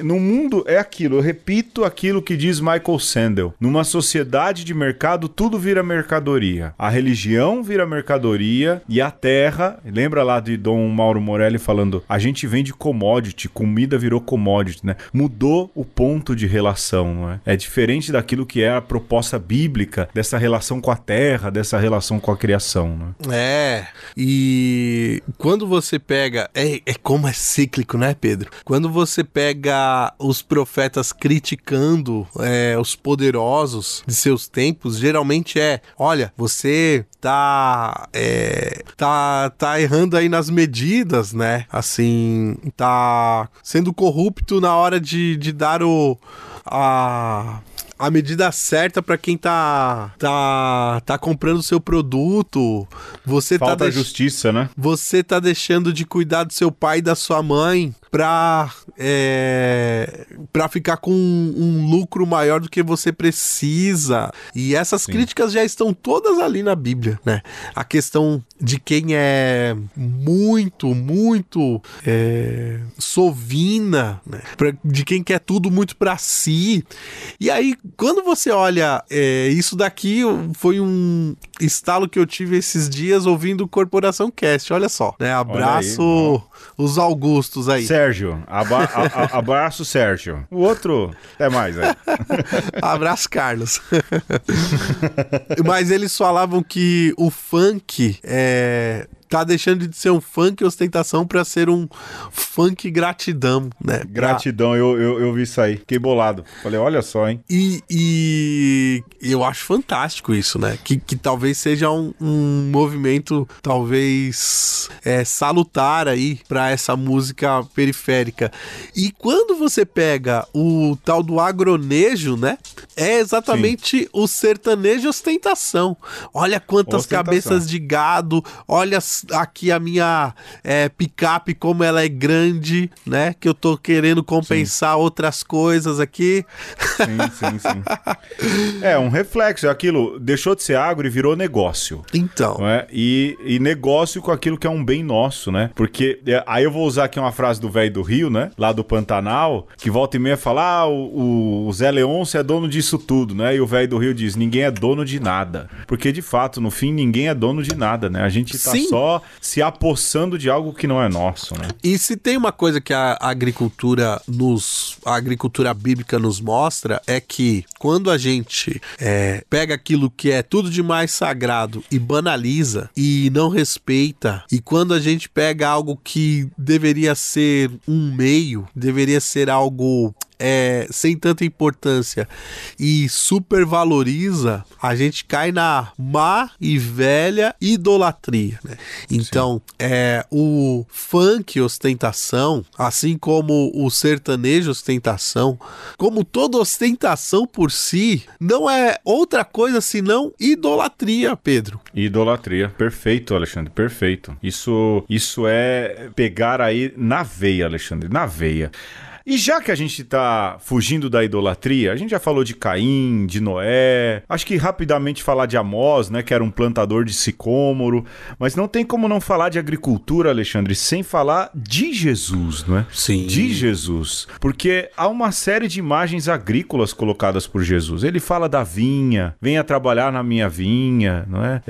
No mundo é aquilo, eu repito aquilo que diz Michael Sandel, numa sociedade de mercado tudo vira mercadoria, a religião vira mercadoria e a terra, lembra lá de Dom Mauro Morelli falando, a gente vende commodity, comida virou commodity, né? Mudou o ponto de relação, não é? É diferente daquilo que é a proposta bíblica dessa relação com a terra, dessa relação com a criação, né? E quando você pega, como é cíclico, né, Pedro? Quando você pega os profetas criticando os poderosos de seus tempos, geralmente olha, você tá errando aí nas medidas, né? Assim, tá sendo corrupto na hora de dar a medida certa para quem tá comprando o seu produto. Você falta justiça, né? Você tá deixando de cuidar do seu pai e da sua mãe pra ficar com um lucro maior do que você precisa. E essas críticas já estão todas ali na Bíblia, né? A questão de quem é muito, muito sovina, né? De quem quer tudo muito pra si. E aí, quando você olha, isso daqui foi um estalo que eu tive esses dias ouvindo Corporação Cast, olha só, né? Abraço os Augustos aí. Sérgio, abraço Sérgio. O outro, até mais aí. Abraço Carlos. Mas eles falavam que o funk tá deixando de ser um funk ostentação pra ser um funk gratidão, né? Gratidão, eu vi isso aí. Fiquei bolado. Falei, olha só, hein? E eu acho fantástico isso, né? Que talvez seja um movimento, talvez, salutar aí pra essa música periférica. E quando você pega o tal do agronejo, né? É exatamente o sertanejo ostentação. Olha quantas cabeças de gado, olha aqui a minha picape, como ela é grande, né? Que eu tô querendo compensar outras coisas aqui. Sim. É um reflexo, é aquilo, deixou de ser agro e virou negócio. Então. Não é? E negócio com aquilo que é um bem nosso, né? Porque, aí eu vou usar aqui uma frase do velho do Rio, né? Lá do Pantanal, que volta e meia fala, o Zé Leôncio é dono disso tudo, né? E o velho do Rio diz, ninguém é dono de nada. Porque, de fato, no fim, ninguém é dono de nada, né? A gente tá só se apossando de algo que não é nosso, né? E se tem uma coisa que a agricultura bíblica nos mostra, é que quando a gente pega aquilo que é tudo de mais sagrado e banaliza e não respeita, e quando a gente pega algo que deveria ser um meio, deveria ser algo sem tanta importância e supervaloriza, a gente cai na má e velha idolatria, né? Então, o funk ostentação, assim como o sertanejo ostentação, como toda ostentação por si, não é outra coisa senão idolatria, Pedro. Idolatria, perfeito, Alexandre, perfeito. Isso é pegar aí na veia, Alexandre, na veia. E já que a gente tá fugindo da idolatria, a gente já falou de Caim, de Noé, acho que rapidamente falar de Amós, né, que era um plantador de sicômoro, mas não tem como não falar de agricultura, Alexandre, sem falar de Jesus, não é? Sim. De Jesus, porque há uma série de imagens agrícolas colocadas por Jesus. Ele fala da vinha, venha trabalhar na minha vinha, não é?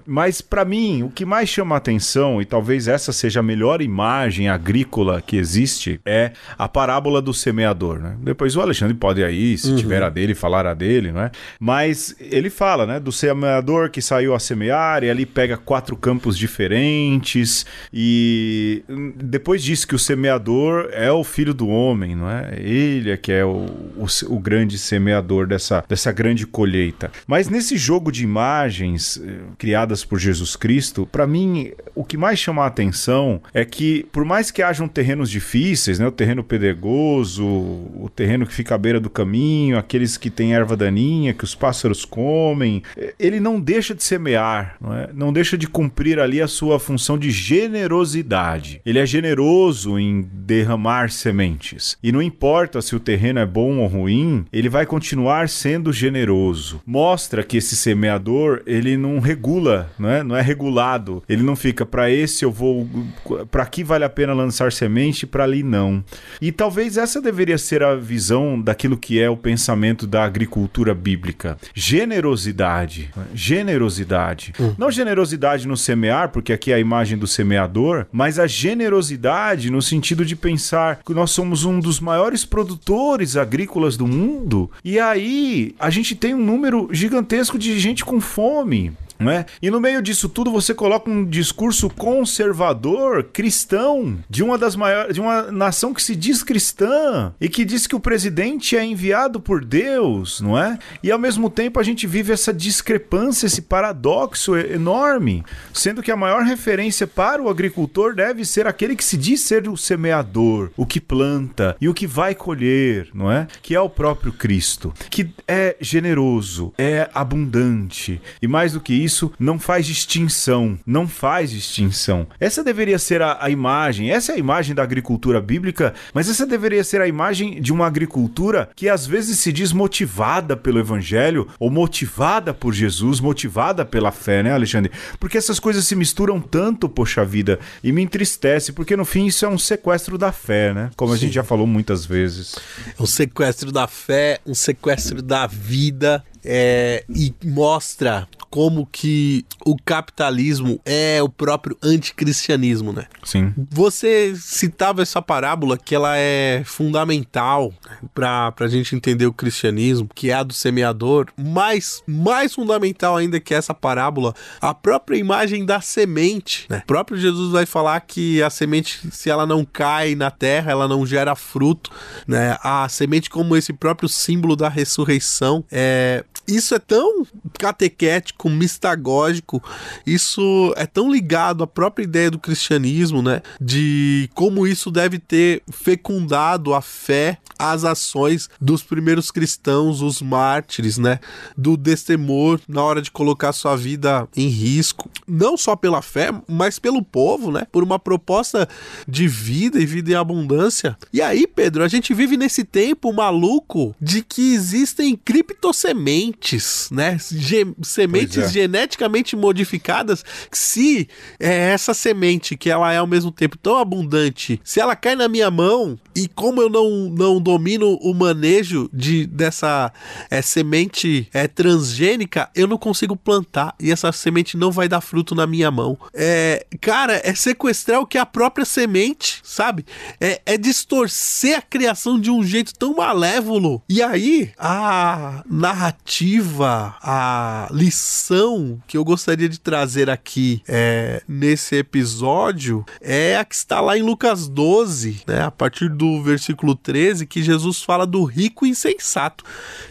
Mas para mim, o que mais chama a atenção, e talvez essa seja a melhor imagem agrícola que existe, é a parábola do semeador, né? Depois o Alexandre pode aí, se tiver a dele, falar a dele, não é? Mas ele fala, né, do semeador que saiu a semear e ali pega 4 campos diferentes e depois diz que o semeador é o filho do homem, não é? Ele é que é o grande semeador dessa grande colheita. Mas nesse jogo de imagens criadas por Jesus Cristo, para mim, o que mais chama a atenção é que, por mais que hajam terrenos difíceis, né, o terreno pedregoso, o terreno que fica à beira do caminho, aqueles que têm erva daninha, que os pássaros comem, ele não deixa de semear, não deixa de cumprir ali a sua função de generosidade. Ele é generoso em derramar sementes. E não importa se o terreno é bom ou ruim, ele vai continuar sendo generoso. Mostra que esse semeador, ele não regula, não é regulado. Ele não fica, para esse eu vou, para aqui vale a pena lançar semente, para ali não. E talvez essa deveria ser a visão daquilo que é o pensamento da agricultura bíblica. Generosidade. Generosidade. Não generosidade no semear, porque aqui é a imagem do semeador, mas a generosidade no sentido de pensar que nós somos um dos maiores produtores agrícolas do mundo, e aí a gente tem um número gigantesco de gente com fome. Não é? E no meio disso tudo você coloca um discurso conservador, cristão, de uma nação que se diz cristã e que diz que o presidente é enviado por Deus, não é? E ao mesmo tempo a gente vive essa discrepância, esse paradoxo enorme, sendo que a maior referência para o agricultor deve ser aquele que se diz ser o semeador, o que planta e o que vai colher, não é? Que é o próprio Cristo, que é generoso, é abundante e mais do que isso, não faz distinção. Essa deveria ser a imagem, essa é a imagem da agricultura bíblica, mas essa deveria ser a imagem de uma agricultura que às vezes se diz motivada pelo evangelho, ou motivada por Jesus, motivada pela fé, né, Alexandre? Porque essas coisas se misturam tanto, poxa vida, e me entristece, porque no fim isso é um sequestro da fé, né? Como a gente já falou muitas vezes. Um sequestro da fé, um sequestro da vida, e mostra como que o capitalismo é o próprio anticristianismo, né? Sim. Você citava essa parábola que ela é fundamental pra gente entender o cristianismo, que é a do semeador, mas mais fundamental ainda que essa parábola, a própria imagem da semente, né? O próprio Jesus vai falar que a semente, se ela não cai na terra, ela não gera fruto, né? A semente como esse próprio símbolo da ressurreição, isso é tão catequético, mistagógico, isso é tão ligado à própria ideia do cristianismo, né? De como isso deve ter fecundado a fé, as ações dos primeiros cristãos, os mártires, né? Do destemor na hora de colocar sua vida em risco. Não só pela fé, mas pelo povo, né? Por uma proposta de vida e vida em abundância. E aí, Pedro, a gente vive nesse tempo maluco de que existem criptossementes, né? Sementes geneticamente modificadas. Se essa semente, que ela é ao mesmo tempo tão abundante, se ela cai na minha mão, e como eu não domino o manejo dessa semente transgênica, eu não consigo plantar, e essa semente não vai dar fruto na minha mão. Cara, é sequestrar o que é a própria semente, sabe? É distorcer a criação de um jeito tão malévolo. E aí, a narrativa, a lição que eu gostaria de trazer aqui nesse episódio é a que está lá em Lucas 12, né? A partir do versículo 13, que Jesus fala do rico insensato,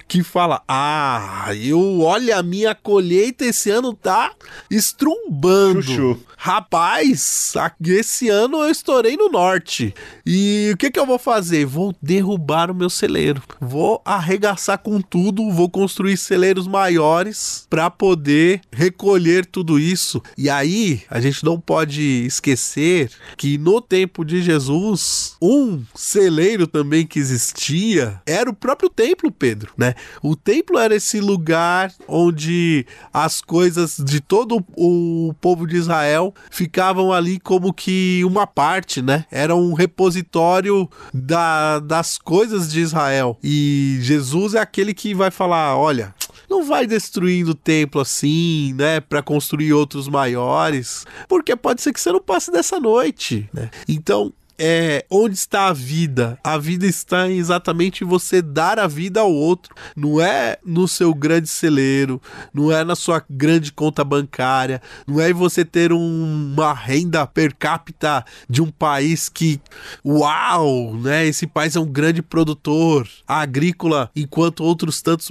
que fala, olha, a minha colheita esse ano tá estrumbando. Chuchu. Rapaz, esse ano eu estourei no norte. E o que eu vou fazer? Vou derrubar o meu celeiro. Vou arregaçar com tudo, vou construir celeiros maiores para poder recolher tudo isso. E aí, a gente não pode esquecer que no tempo de Jesus, um celeiro também que existia era o próprio templo, Pedro, né? O templo era esse lugar onde as coisas de todo o povo de Israel ficavam ali como que uma parte, né? Era um repositório das coisas de Israel. E Jesus é aquele que vai falar, olha, não vai destruindo o templo assim, né, para construir outros maiores, porque pode ser que você não passe dessa noite, né? Então, onde está a vida? A vida está em exatamente você dar a vida ao outro. Não é no seu grande celeiro, não é na sua grande conta bancária, não é você ter uma renda per capita de um país que, uau, né? Esse país é um grande produtor agrícola, enquanto outros tantos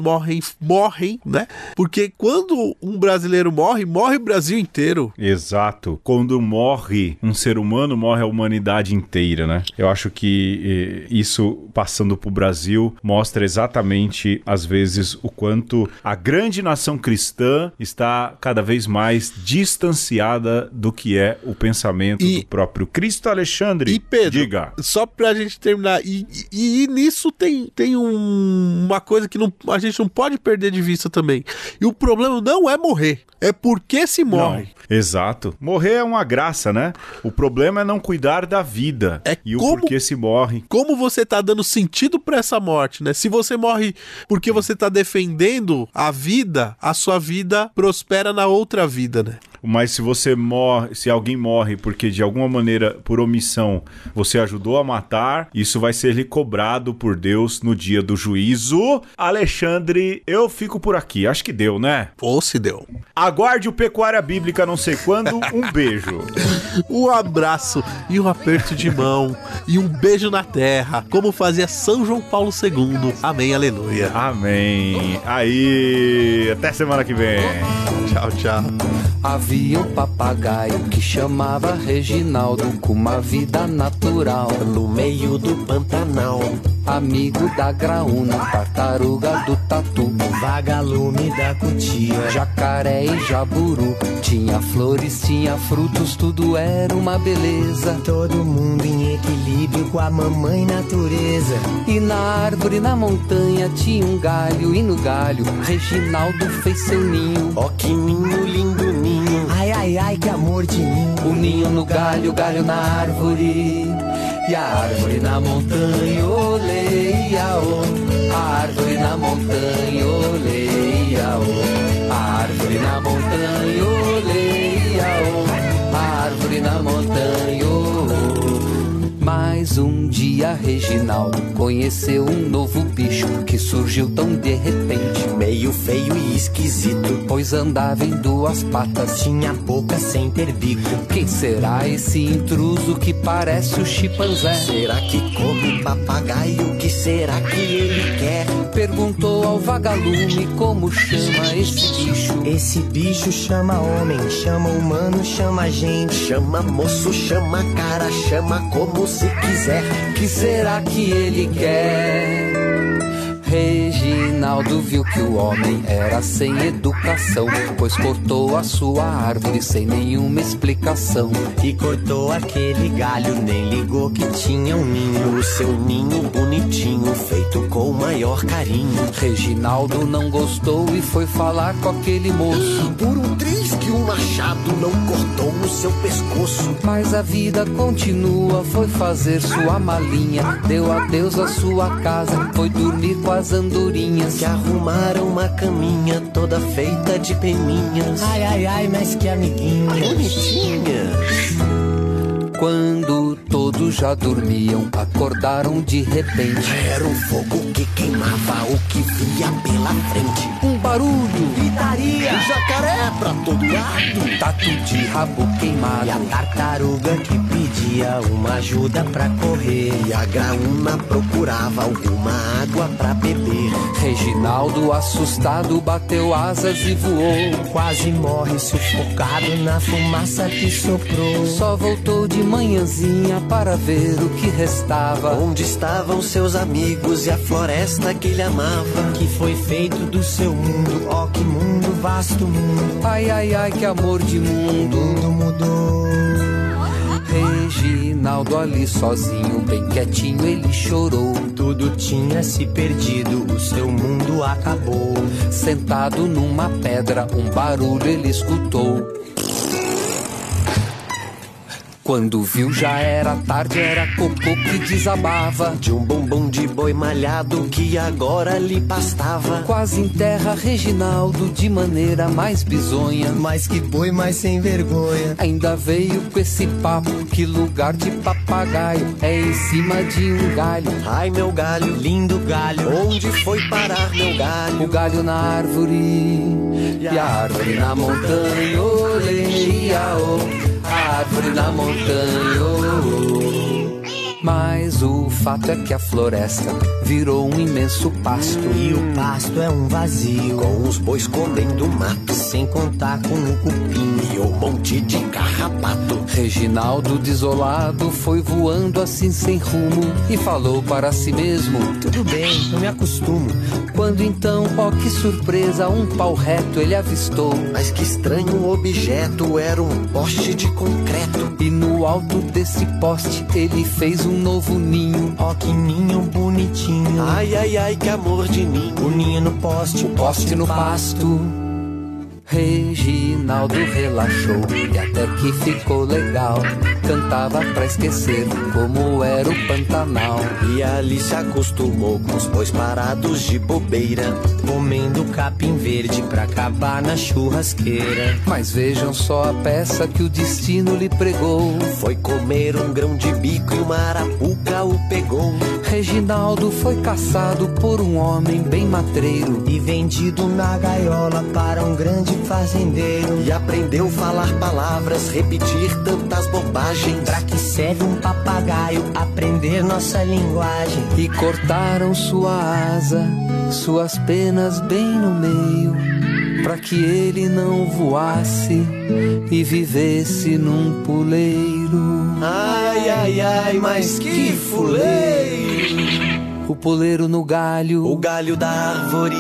morrem, né? Porque quando um brasileiro morre o Brasil inteiro. Exato. Quando morre um ser humano, morre a humanidade inteira. Né? Eu acho que isso, passando pro Brasil, mostra exatamente, às vezes, o quanto a grande nação cristã está cada vez mais distanciada do que é o pensamento do próprio Cristo. Alexandre, e Pedro, diga. Só pra gente terminar, e nisso tem uma coisa que a gente não pode perder de vista também. E o problema não é morrer, é porque se morre. Não, exato. Morrer é uma graça, né? O problema é não cuidar da vida. E o porquê se morre. Como você tá dando sentido pra essa morte, né? Se você morre porque você tá defendendo a vida, a sua vida prospera na outra vida, né? Mas se você morre, se alguém morre porque de alguma maneira, por omissão, você ajudou a matar, isso vai ser lhe cobrado por Deus no dia do juízo. Alexandre, eu fico por aqui. Acho que deu, né? Ou se deu. Aguarde o Pecuária Bíblica não sei quando. Um beijo. Um abraço e um aperto de mão e um beijo na terra, como fazia São João Paulo II. Amém, aleluia. Amém. Aí, até semana que vem. Tchau, tchau. Havia um papagaio que chamava Reginaldo, com uma vida natural no meio do Pantanal. Amigo da graúna, tartaruga do tatu, vagalume da cutia, jacaré e jaburu. Tinha flores, tinha frutos, tudo era uma beleza. Todo mundo em equilíbrio com a mamãe natureza. E na árvore, na montanha, tinha um galho, e no galho Reginaldo fez seu ninho. Ó que ninho, lindo ninho, ai, ai, ai, que amor de ninho. O ninho no galho, o galho na árvore, e a árvore na montanha, olê, iaô. A árvore na montanha, olê, iaô. A árvore na montanha, olê, iaô. A árvore na montanha, oh. Mas um dia Reginaldo conheceu um novo bicho que surgiu tão de repente, meio feio e esquisito, pois andava em duas patas, tinha boca sem ter bico. Quem será esse intruso que parece o chimpanzé? Será que come papagaio? O que será que ele quer? perguntou ao vagalume como chama esse bicho. Esse bicho chama homem, chama humano, chama gente. Chama moço, chama cara, chama como se quiser. Que será que ele quer? Reginaldo viu que o homem era sem educação, pois cortou a sua árvore sem nenhuma explicação. E cortou aquele galho, nem ligou que tinha um ninho. O seu ninho bonitinho, feito com o maior carinho. Reginaldo não gostou e foi falar com aquele moço. Por um triz que um machado não cortou no seu pescoço. Mas a vida continua, foi fazer sua malinha, deu adeus à sua casa, foi dormir com as andorinhas que arrumaram uma caminha toda feita de peninhas. Ai, ai, ai, mas que amiguinhas bonitinhas. Quando todos já dormiam, acordaram de repente. Era um fogo que queimava o que via pela frente. Um barulho, gritaria, jacaré pra todo lado, tatu de rabo queimado, e a tartaruga que pedia uma ajuda pra correr. E a graúna procurava alguma água pra beber. Reginaldo, assustado, bateu asas e voou. Quase morre sufocado na fumaça que soprou. Só voltou de manhãzinha para ver o que restava. Onde estavam seus amigos e a floresta que ele amava. Que foi feito do seu mundo, ó que mundo, vasto mundo. Ai, ai, ai, que amor de mundo. O mundo mudou. Reginaldo ali sozinho, bem quietinho, ele chorou. Tudo tinha se perdido, o seu mundo acabou. Sentado numa pedra, um barulho ele escutou. Quando viu já era tarde, era cocô que desabava. De um bombom de boi malhado que agora lhe pastava. Quase enterra Reginaldo de maneira mais bizonha. Mas que boi mais sem vergonha. Ainda veio com esse papo que lugar de papagaio é em cima de um galho. Ai meu galho, lindo galho, onde foi parar meu galho? O galho na árvore e a árvore na montanha. Olê, iaô. A árvore na montanha, Mas o fato é que a floresta virou um imenso pasto. E o pasto é um vazio, com os bois comendo mato, sem contar com o cupim e um monte de carrapato. Reginaldo, desolado, foi voando assim sem rumo e falou para si mesmo: tudo bem, eu me acostumo. Quando então, ó que surpresa, um pau reto ele avistou. Mas que estranho objeto, era um poste de concreto. E no alto desse poste ele fez um novo ninho. Ó que ninho bonitinho. Ai, ai, ai, que amor de ninho. O ninho no poste, o poste no pasto. Reginaldo relaxou e até que ficou legal. Cantava pra esquecer como era o Pantanal. E ali se acostumou com os bois parados de bobeira, comendo capim verde pra acabar na churrasqueira. Mas vejam só a peça que o destino lhe pregou. Foi comer um grão de bico e uma arapuca o pegou. Reginaldo foi caçado por um homem bem matreiro e vendido na gaiola para um grande fazendeiro. E aprendeu a falar palavras, repetir tantas bobagens. Pra que serve um papagaio aprender nossa linguagem? E cortaram sua asa, suas penas bem no meio, pra que ele não voasse e vivesse num puleiro. Ai, ai, ai, mas que fuleiro! O puleiro no galho, o galho da árvore.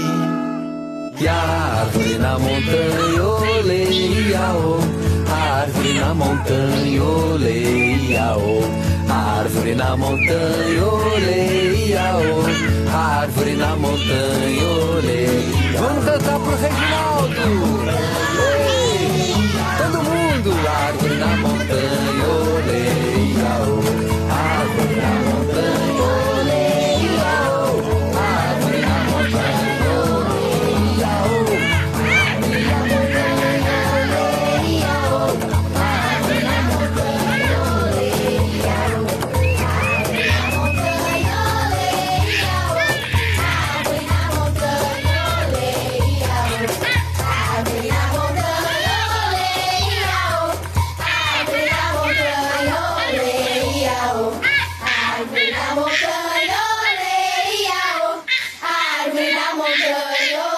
E a árvore na montanha, olê, iaô. A árvore na montanha, olê, iaô. A árvore na montanha, olê, iaô. A árvore na montanha, olê. Vamos cantar pro Reginaldo! Ei, todo mundo! A árvore na montanha, olê, iaô. A árvore na montanha, olê, iaô. A árvore na montanha, olê, iaô. montanha,